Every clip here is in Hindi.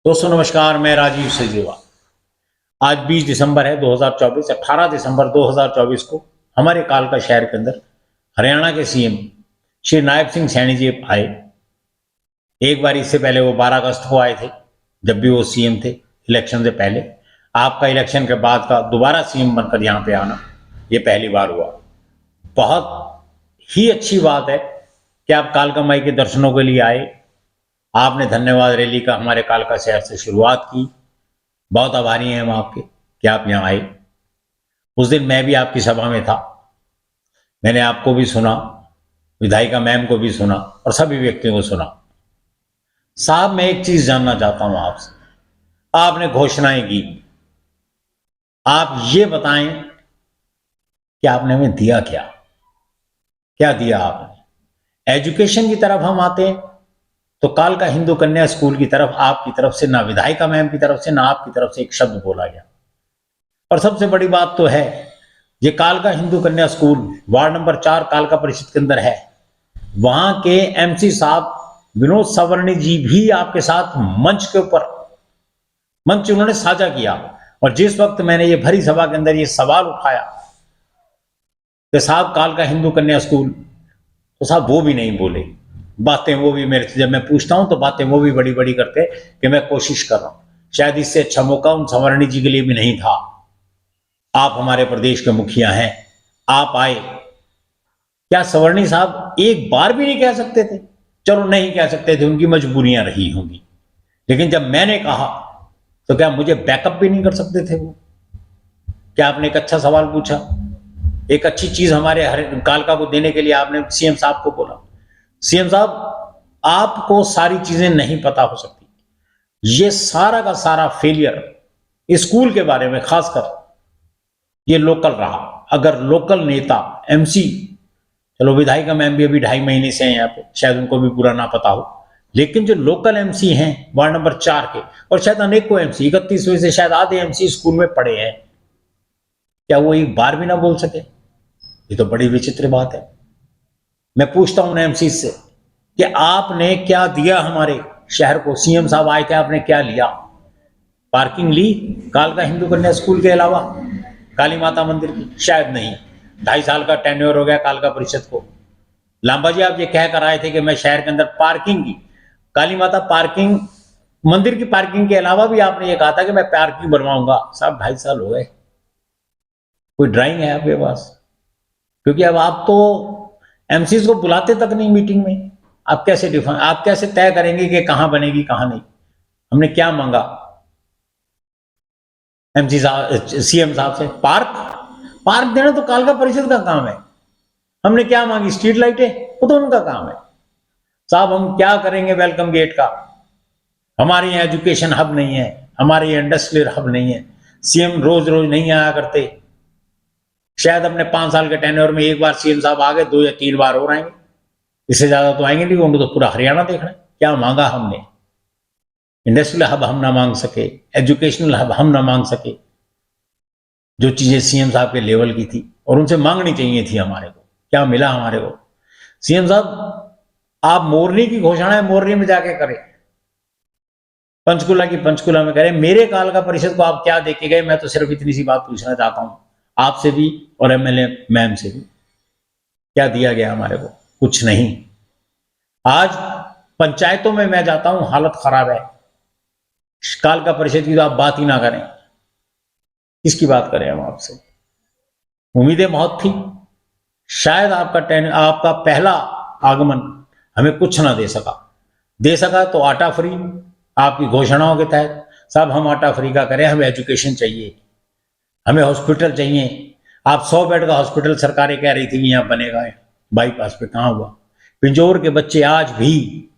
दोस्तों नमस्कार, मैं राजीव सचदेवा। आज 20 दिसंबर है 2024। 18 दिसंबर 2024 को हमारे कालका शहर के अंदर हरियाणा के सीएम श्री नायब सिंह सैनी जी आए। एक बार इससे पहले वो 12 अगस्त को आए थे, जब भी वो सीएम थे इलेक्शन से पहले। आपका इलेक्शन के बाद का दोबारा सीएम बनकर यहाँ पे आना ये पहली बार हुआ। बहुत ही अच्छी बात है कि आप कालका माई के दर्शनों के लिए आए। आपने धन्यवाद रैली का हमारे कालका शहर से शुरुआत की। बहुत आभारी हैं हम आपके कि आप यहाँ आए। उस दिन मैं भी आपकी सभा में था, मैंने आपको भी सुना, विधायिका मैम को भी सुना और सभी व्यक्तियों को सुना। साहब, मैं एक चीज जानना चाहता हूं आपसे। आपने घोषणाएं की, आप ये बताएं कि आपने हमें दिया क्या? क्या दिया आपने? एजुकेशन की तरफ हम आते हैं तो कालका हिंदू कन्या स्कूल की तरफ आपकी तरफ से, ना विधायिका मैम की तरफ से, ना आपकी तरफ से एक शब्द बोला गया। और सबसे बड़ी बात तो है, ये कालका हिंदू कन्या स्कूल वार्ड नंबर 4 कालका परिषद के अंदर है। वहां के एमसी साहब विनोद सवर्णी जी भी आपके साथ मंच के ऊपर मंच उन्होंने साझा किया। और जिस वक्त मैंने ये भरी सभा के अंदर ये सवाल उठाया कि साहब कालका हिंदू कन्या स्कूल, तो साहब वो भी नहीं बोले। बातें वो भी मेरे से, जब मैं पूछता हूं तो बातें वो भी बड़ी बड़ी करते कि मैं कोशिश कर रहा हूं। शायद इससे अच्छा मौका उन सवर्णी जी के लिए भी नहीं था। आप हमारे प्रदेश के मुखिया हैं, आप आए। क्या सवर्णी साहब एक बार भी नहीं कह सकते थे? चलो नहीं कह सकते थे, उनकी मजबूरियां रही होंगी, लेकिन जब मैंने कहा तो क्या मुझे बैकअप भी नहीं कर सकते थे वो? क्या आपने एक अच्छा सवाल पूछा, एक अच्छी चीज हमारे हर कालका को देने के लिए आपने सीएम साहब को बोला। सीएम साहब, आपको सारी चीजें नहीं पता हो सकती। ये सारा का सारा फेलियर स्कूल के बारे में खासकर ये लोकल रहा। अगर लोकल नेता एमसी, चलो विधायिका मैम भी अभी 2.5 महीने से हैं यहाँ पे, शायद उनको भी पूरा ना पता हो, लेकिन जो लोकल एमसी हैं वार्ड नंबर 4 के, और शायद अनेकों एमसी, 31 में से शायद आधे एमसी स्कूल में पढ़े हैं, क्या वो एक बार भी ना बोल सके? ये तो बड़ी विचित्र बात है। मैं पूछता हूं एमसी से कि आपने क्या दिया हमारे शहर को? सीएम साहब आए थे, आपने क्या लिया? पार्किंग ली कालका हिंदू कन्या स्कूल के अलावा? काली माता मंदिर की? शायद नहीं। 2.5 साल का टेन्योर हो गया कालका परिषद को। लांबा जी, आप ये कह कर आए थे कि मैं शहर के अंदर पार्किंग की, काली माता पार्किंग, मंदिर की पार्किंग के अलावा भी आपने ये कहा था कि मैं पार्किंग बनवाऊंगा। साहब 2.5 साल हो गए, कोई ड्राइंग है आपके पास? क्योंकि अब आप तो एमसीज को बुलाते तक नहीं मीटिंग में। आप कैसे तय करेंगे कि कहां बनेगी कहां नहीं? हमने क्या मांगा एमसी साहब, सीएम साहब से? पार्क देना तो कालका परिषद का काम है। हमने क्या मांगी? स्ट्रीट लाइटें? वो तो उनका काम है। साहब, हम क्या करेंगे वेलकम गेट का? हमारे यहाँ एजुकेशन हब नहीं है, हमारे यहाँ इंडस्ट्रियल हब नहीं है। सीएम रोज रोज नहीं आया करते। शायद अपने 5 साल के टेन्योर में एक बार सीएम साहब आ गए, 2 या 3 बार और आएंगे, इससे ज्यादा तो आएंगे नहीं। उनको तो पूरा हरियाणा देखना है। क्या मांगा हमने? इंडस्ट्रियल हब हम ना मांग सके, एजुकेशनल हब हम ना मांग सके, जो चीजें सीएम साहब के लेवल की थी और उनसे मांगनी चाहिए थी हमारे को। क्या मिला हमारे को? सीएम साहब, आप मोरनी की घोषणा मोरनी में जाके करें, पंचकुला की पंचकुला में करें। मेरे कालका परिषद को आप क्या देके गए? मैं तो सिर्फ इतनी सी बात पूछना चाहता हूं आपसे भी और एमएलए मैम से भी। क्या दिया गया हमारे को? कुछ नहीं। आज पंचायतों में मैं जाता हूं, हालत खराब है। कालका परिषद की तो आप बात ही ना करें। किसकी बात करें हम आपसे? उम्मीदें बहुत थी। शायद आपका पहला आगमन हमें कुछ ना दे सका तो आटा फ्री आपकी घोषणाओं के तहत। साहब, हम आटा फ्री का करें, हमें एजुकेशन चाहिए, हमें हॉस्पिटल चाहिए। आप 100 बेड का हॉस्पिटल सरकारें कह रही थी यहां बनेगा, बाईपास पे कहां हुआ? पिंजौर के बच्चे आज भी,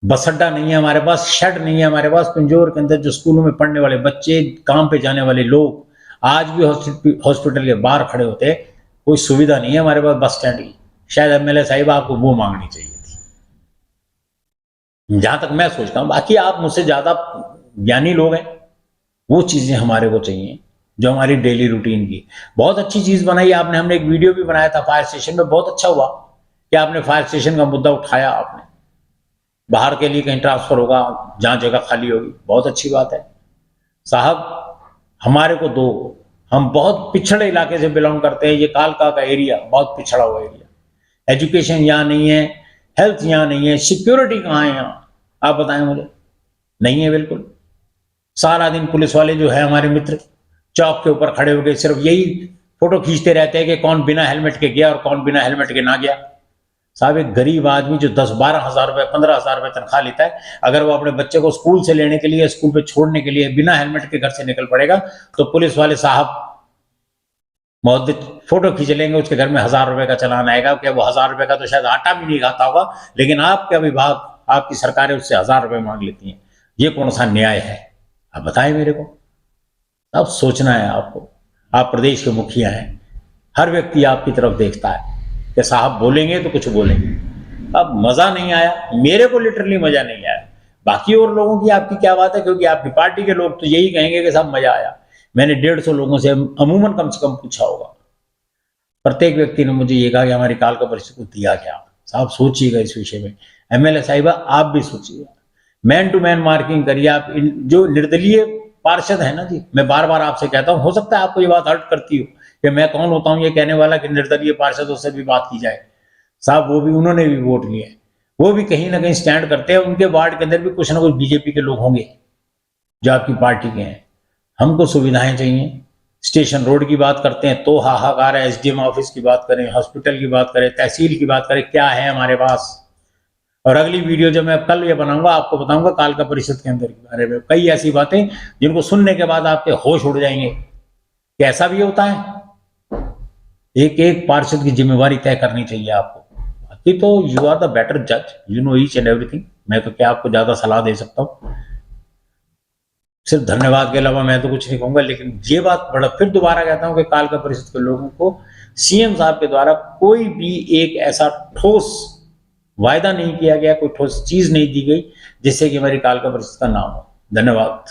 बस अड्डा नहीं है हमारे पास, शेड नहीं है हमारे पास। पिंजौर के अंदर जो स्कूलों में पढ़ने वाले बच्चे, काम पे जाने वाले लोग आज भी हॉस्पिटल के बाहर खड़े होते हैं। कोई सुविधा नहीं है हमारे पास बस स्टैंड की। शायद एमएलए साहिब आपको वो मांगनी चाहिए थी, जहां तक मैं सोचता हूं। बाकी आप मुझसे ज्यादा ज्ञानी लोग हैं। वो चीजें हमारे को चाहिए जो हमारी डेली रूटीन की। बहुत अच्छी चीज बनाई आपने। हमने एक वीडियो भी बनाया था फायर स्टेशन में, बहुत अच्छा हुआ कि आपने फायर स्टेशन का मुद्दा उठाया। आपने बाहर के लिए कहीं ट्रांसफर होगा, जहां जगह खाली होगी, बहुत अच्छी बात है साहब। हमारे को दो, हम बहुत पिछड़े इलाके से बिलोंग करते हैं, ये कालका का एरिया बहुत पिछड़ा हुआ एरिया, एजुकेशन यहाँ नहीं है, हेल्थ यहाँ नहीं है, सिक्योरिटी कहाँ है यहाँ, आप बताएं मुझे, नहीं है बिल्कुल। सारा दिन पुलिस वाले जो है हमारे मित्र चौक के ऊपर खड़े हो गए सिर्फ यही फोटो खींचते रहते हैं कि कौन बिना हेलमेट के गया और कौन बिना हेलमेट के ना गया। साहब एक गरीब आदमी जो 10-12 हजार रुपए 15 हजार रुपए तनख्वाह लेता है, अगर वो अपने बच्चे को स्कूल से लेने के लिए, स्कूल पे छोड़ने के लिए बिना हेलमेट के घर से निकल पड़ेगा, तो पुलिस वाले साहब महोदय फोटो खींच लेंगे, उसके घर में 1000 रुपए का चालान आएगा। क्या वो 1000 रुपए का तो शायद आटा भी नहीं खाता होगा, लेकिन आपका विभाग, आपकी सरकारें उससे 1000 रुपए मांग लेती हैं। ये कौन सा न्याय है, आप बताएं मेरे को। अब सोचना है आपको, आप प्रदेश के मुखिया हैं, हर व्यक्ति आपकी तरफ देखता है कि साहब बोलेंगे तो कुछ बोलेंगे। अब मजा नहीं आया, मेरे को लिटरली मजा नहीं आया, बाकी और लोगों की आपकी क्या बात है, क्योंकि आपकी पार्टी के लोग तो यही कहेंगे कि साहब मजा आया। मैंने 150 लोगों से अमूमन कम से कम पूछा होगा, प्रत्येक व्यक्ति ने मुझे ये कहा कि हमारी कालका परिषद को दिया क्या। साहब सोचिएगा इस विषय में, एमएलए साहिबा आप भी सोचिएगा, मैन टू मैन मार्किंग करिए। आप जो निर्दलीय पार्षद है ना जी, मैं बार बार आपसे कहता हूं, हो सकता है आपको ये बात हर्ट करती हो कि मैं कौन होता हूं ये कहने वाला कि निर्दलीय पार्षदों से भी बात की जाए। साहब वो भी, उन्होंने भी वोट लिए, वो भी कहीं ना कहीं स्टैंड करते हैं, उनके वार्ड के अंदर भी कुछ ना कुछ बीजेपी के लोग होंगे जो आपकी पार्टी के हैं। हमको सुविधाएं चाहिए, स्टेशन रोड की बात करते हैं तो हाहाकार है, एसडीएम ऑफिस की बात करें, हॉस्पिटल की बात करें, तहसील की बात करें, क्या है हमारे पास। और अगली वीडियो जो मैं कल ये बनाऊंगा आपको बताऊंगा कालका परिषद के अंदर के बारे में, कई ऐसी बातें जिनको सुनने के बाद आपके होश उड़ जाएंगे कि ऐसा भी होता है। एक एक पार्षद की जिम्मेवारी तय करनी चाहिए आपको, बाकी तो यू आर द बेटर जज, you know each and everything. मैं तो क्या आपको ज्यादा सलाह दे सकता हूँ, सिर्फ धन्यवाद के अलावा मैं तो कुछ नहीं कहूंगा। लेकिन ये बात बड़ा फिर दोबारा कहता हूं कि कालका परिषद के लोगों को सीएम साहब के द्वारा कोई भी एक ऐसा ठोस वायदा नहीं किया गया, कोई ठोस चीज नहीं दी गई जिससे कि हमारी कालका परिषद का नाम हो। धन्यवाद।